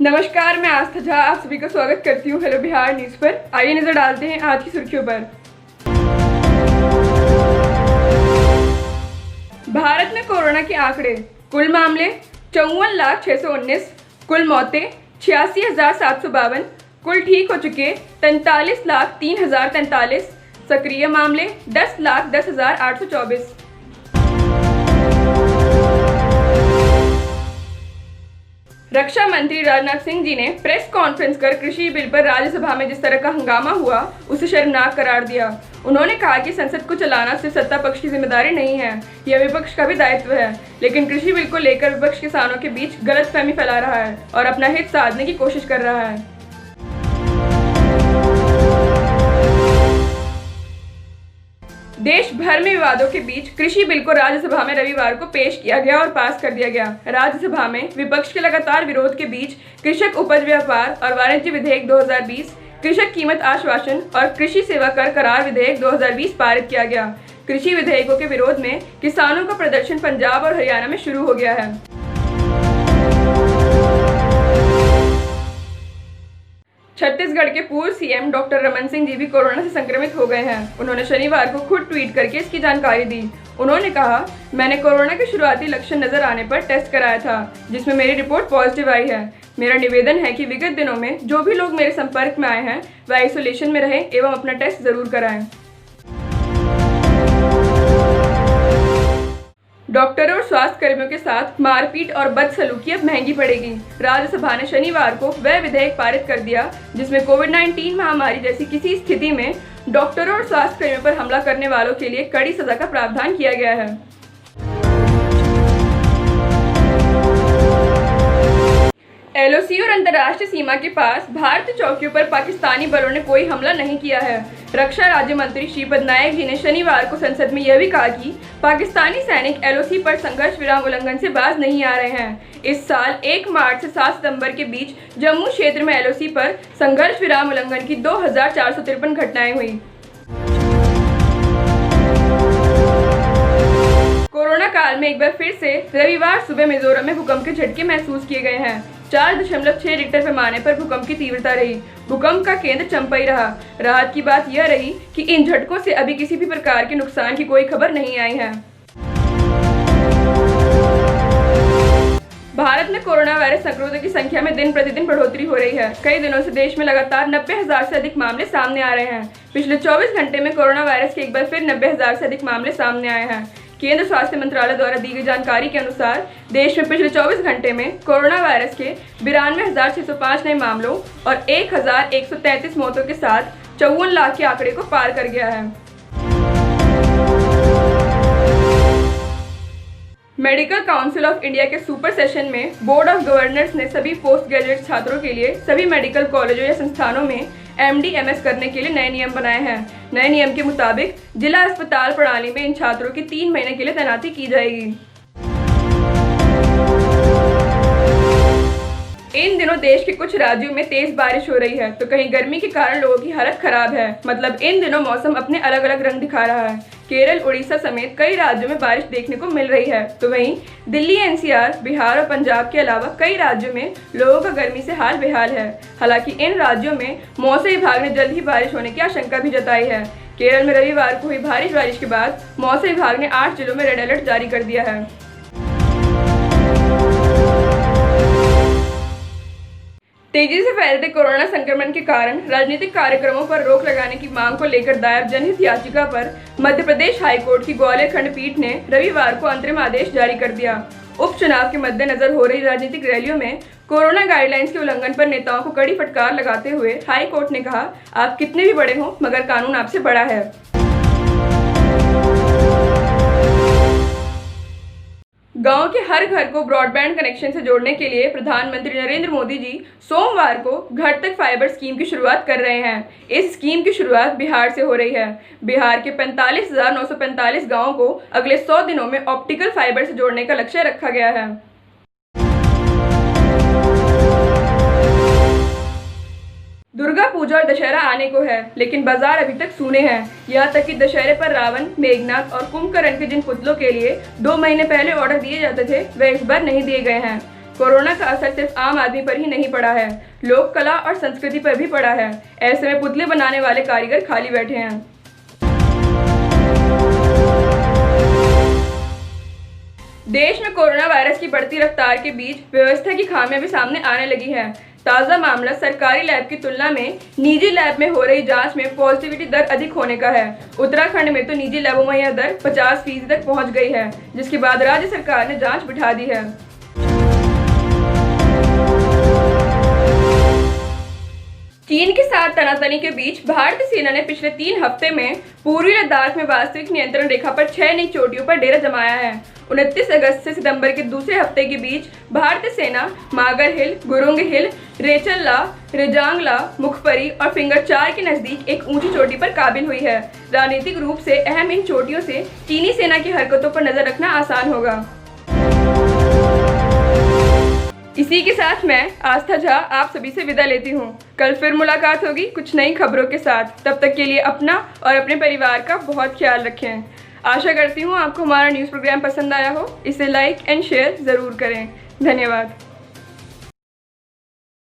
नमस्कार, मैं आस्था झा आप सभी का स्वागत करती हूँ हेलो बिहार न्यूज़ पर। आइए नजर डालते हैं आज की सुर्खियों पर। भारत में कोरोना के आंकड़े। कुल मामले 54,619, कुल मौतें 86,752, कुल ठीक हो चुके 43,03,043, सक्रिय मामले 10,10,824। रक्षा मंत्री राजनाथ सिंह जी ने प्रेस कॉन्फ्रेंस कर कृषि बिल पर राज्यसभा में जिस तरह का हंगामा हुआ उसे शर्मनाक करार दिया। उन्होंने कहा कि संसद को चलाना सिर्फ सत्ता पक्ष की जिम्मेदारी नहीं है, यह विपक्ष का भी दायित्व है। लेकिन कृषि बिल को लेकर विपक्ष किसानों के बीच गलतफहमी फैला रहा है और अपना हित साधने की कोशिश कर रहा है। देश भर में विवादों के बीच कृषि बिल को राज्यसभा में रविवार को पेश किया गया और पास कर दिया गया। राज्यसभा में विपक्ष के लगातार विरोध के बीच कृषक उपज व्यापार और वाणिज्य विधेयक 2020, कृषक कीमत आश्वासन और कृषि सेवा कर करार विधेयक 2020 पारित किया गया। कृषि विधेयकों के विरोध में किसानों का प्रदर्शन पंजाब और हरियाणा में शुरू हो गया है। छत्तीसगढ़ के पूर्व सीएम डॉक्टर रमन सिंह जी भी कोरोना से संक्रमित हो गए हैं। उन्होंने शनिवार को खुद ट्वीट करके इसकी जानकारी दी। उन्होंने कहा, मैंने कोरोना के शुरुआती लक्षण नजर आने पर टेस्ट कराया था, जिसमें मेरी रिपोर्ट पॉजिटिव आई है। मेरा निवेदन है कि विगत दिनों में जो भी लोग मेरे संपर्क में आए हैं वह आइसोलेशन में रहें एवं अपना टेस्ट जरूर कराएं। डॉक्टरों और स्वास्थ्य कर्मियों के साथ मारपीट और बदसलूकी अब महंगी पड़ेगी। राज्यसभा ने शनिवार को वह विधेयक पारित कर दिया जिसमें कोविड-19 महामारी जैसी किसी स्थिति में डॉक्टरों और स्वास्थ्य कर्मियों पर हमला करने वालों के लिए कड़ी सजा का प्रावधान किया गया है। एलओसी और अंतर्राष्ट्रीय सीमा के पास भारतीय चौकियों पर पाकिस्तानी बलों ने कोई हमला नहीं किया है। रक्षा राज्य मंत्री श्रीपद नायक जी ने शनिवार को संसद में यह भी कहा कि पाकिस्तानी सैनिक एलओसी पर संघर्ष विराम उल्लंघन से बाज नहीं आ रहे हैं। इस साल 1 मार्च से 7 सितंबर के बीच जम्मू क्षेत्र में एलओसी पर संघर्ष विराम उल्लंघन की 2453 घटनाएं हुई। कोरोना काल में एक बार फिर से रविवार सुबह मिजोरम में भूकंप के झटके महसूस किए गए हैं। 4.6 रिक्टर पैमाने पर भूकंप की तीव्रता रही। भूकंप का केंद्र चंपई रहा। राहत की बात यह रही कि इन झटकों से अभी किसी भी प्रकार के नुकसान की कोई खबर नहीं आई है। भारत में कोरोना वायरस संक्रमितों की संख्या में दिन प्रतिदिन बढ़ोतरी हो रही है। कई दिनों से देश में लगातार 90,000 से अधिक मामले सामने आ रहे हैं। पिछले 24 घंटे में कोरोना वायरस के एक बार फिर 90,000 से अधिक मामले सामने आए हैं। केंद्र स्वास्थ्य मंत्रालय द्वारा दी गई जानकारी के अनुसार देश में पिछले 24 घंटे में कोरोना वायरस के 92,605 नए मामलों और 1,133 मौतों के साथ 54 लाख के आंकड़े को पार कर गया है। मेडिकल काउंसिल ऑफ इंडिया के सुपर सेशन में बोर्ड ऑफ गवर्नर्स ने सभी पोस्ट ग्रेजुएट छात्रों के लिए सभी मेडिकल कॉलेजों या संस्थानों में MD-MS करने के लिए नए नियम बनाए हैं। नए नियम के मुताबिक जिला अस्पताल प्रणाली में इन छात्रों की 3 महीने के लिए तैनाती की जाएगी। इन दिनों देश के कुछ राज्यों में तेज बारिश हो रही है तो कहीं गर्मी के कारण लोगों की हालत खराब है। मतलब इन दिनों मौसम अपने अलग अलग रंग दिखा रहा है। केरल, उड़ीसा समेत कई राज्यों में बारिश देखने को मिल रही है तो वहीं दिल्ली, NCR, बिहार और पंजाब के अलावा कई राज्यों में लोगों का गर्मी से हाल बेहाल है। हालांकि इन राज्यों में मौसम विभाग ने जल्द ही बारिश होने की आशंका भी जताई है। केरल में रविवार को हुई भारी बारिश के बाद मौसम विभाग ने 8 जिलों में रेड अलर्ट जारी कर दिया है। तेजी से फैलते कोरोना संक्रमण के कारण राजनीतिक कार्यक्रमों पर रोक लगाने की मांग को लेकर दायर जनहित याचिका पर मध्य प्रदेश हाईकोर्ट की ग्वालियर खंडपीठ ने रविवार को अंतरिम आदेश जारी कर दिया। उपचुनाव के मद्देनजर हो रही राजनीतिक रैलियों में कोरोना गाइडलाइंस के उल्लंघन पर नेताओं को कड़ी फटकार लगाते हुए हाईकोर्ट ने कहा, आप कितने भी बड़े हों मगर कानून आपसे बड़ा है। गांव के हर घर को ब्रॉडबैंड कनेक्शन से जोड़ने के लिए प्रधानमंत्री नरेंद्र मोदी जी सोमवार को घर तक फाइबर स्कीम की शुरुआत कर रहे हैं। इस स्कीम की शुरुआत बिहार से हो रही है। बिहार के 45,945 गांवों को अगले 100 दिनों में ऑप्टिकल फाइबर से जोड़ने का लक्ष्य रखा गया है। दुर्गा पूजा और दशहरा आने को है लेकिन बाजार अभी तक सूने हैं। यहाँ तक कि दशहरे पर रावण, मेघनाथ और कुंभकर्ण के जिन पुतलों के लिए 2 महीने पहले ऑर्डर दिए जाते थे वे इस बार नहीं दिए गए हैं। कोरोना का असर सिर्फ आम आदमी पर ही नहीं पड़ा है, लोक कला और संस्कृति पर भी पड़ा है। ऐसे में पुतले बनाने वाले कारीगर खाली बैठे हैं। देश में कोरोना वायरस की बढ़ती रफ्तार के बीच व्यवस्था की खामियां भी सामने आने लगी है। ताज़ा मामला सरकारी लैब की तुलना में निजी लैब में हो रही जांच में पॉजिटिविटी दर अधिक होने का है। उत्तराखंड में तो निजी लैबों में यह दर 50% तक पहुंच गई है, जिसके बाद राज्य सरकार ने जांच बिठा दी है। चीन के साथ तनातनी के बीच भारतीय सेना ने पिछले 3 हफ्ते में पूर्वी लद्दाख में वास्तविक नियंत्रण रेखा पर 6 नई चोटियों पर डेरा जमाया है। 29 अगस्त से सितंबर के दूसरे हफ्ते के बीच भारतीय सेना मागर हिल, गुरुंग हिल, रेचल-ला, रेजांग-ला, मुखपरी और फिंगर 4 के नजदीक एक ऊंची चोटी पर काबिल हुई है। रणनीतिक रूप से अहम इन चोटियों से चीनी सेना की हरकतों पर नजर रखना आसान होगा। इसी के साथ मैं आस्था झा आप सभी से विदा लेती हूँ। कल फिर मुलाकात होगी कुछ नई खबरों के साथ। तब तक के लिए अपना और अपने परिवार का बहुत ख्याल रखें। आशा करती हूँ आपको हमारा न्यूज़ प्रोग्राम पसंद आया हो। इसे लाइक एंड शेयर ज़रूर करें। धन्यवाद।